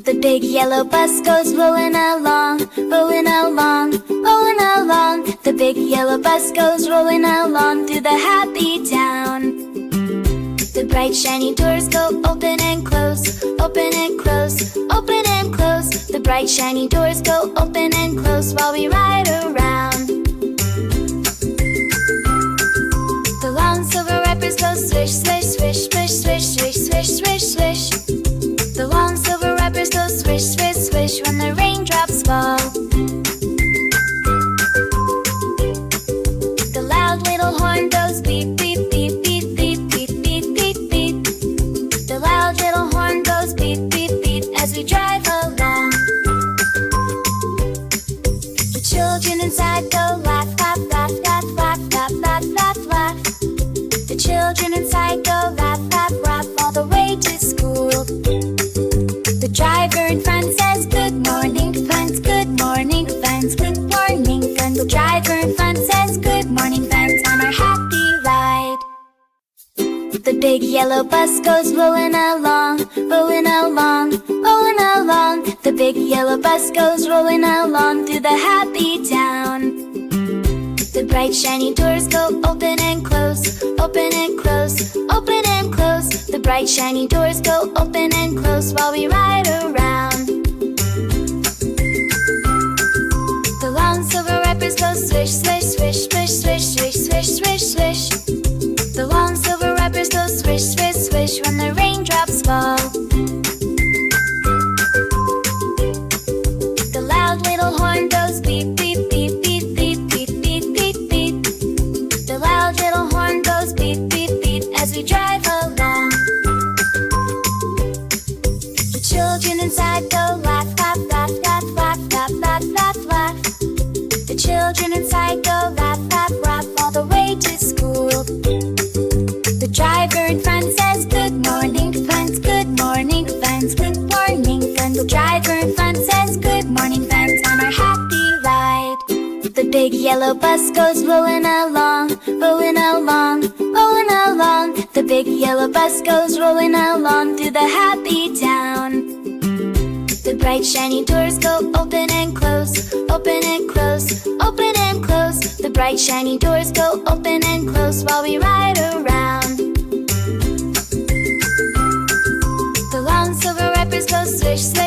The big yellow bus goes rolling along, rolling along, rolling along. The big yellow bus goes rolling along through the happy town. The bright shiny doors go open and close, open and close, open and close. The bright shiny doors go open and close while we ride around. The long silver wrappers go swish, swish, swish, swish, swish, swish, swish, swish, swish. The long silver wrappers go swish, swish, swish when the raindrops fall. The loud little horn goes beep, beep, beep, beep, beep, beep, beep, beep, beep. The loud little horn goes beep, beep, beep as we drive along. The children inside go laugh, laugh, laugh, laugh, laugh, laugh, laugh, laugh, laugh. The children inside go laugh, laugh, laugh all the way to school. The driver in front says good morning friends, good morning friends, good morning friends. The driver in front says good morning friends on our happy ride. The big yellow bus goes rolling along, rolling along, rolling along. The big yellow bus goes rolling along through the happy town. The bright shiny doors go open and close, open and close, open and close. The bright shiny doors go open and close while we ride around. The long silver wrappers go swish, swish, swish, swish, swish, swish, swish, swish, swish. The long silver wrappers go swish, swish, swish when the raindrops fall. The loud little horn goes beep, beep, beep, beep, beep, beep, beep, beep, beep. The loud little horn goes beep, beep, beep as we drive along. The children inside go laugh, laugh, laugh, laugh, laugh, laugh, laugh, laugh, laugh. The children inside go laugh, laugh, laugh all the way to school. The driver in front says good morning friends, good morning friends, good morning friends. The driver in front says good morning friends on our happy ride. The big yellow bus goes rolling along, rolling along, rolling along. The big yellow bus goes rolling along through the happy town. The bright shiny doors go open and close, open and close, open and close. The bright shiny doors go open and close while we ride around. The long silver wrappers go swish, swish,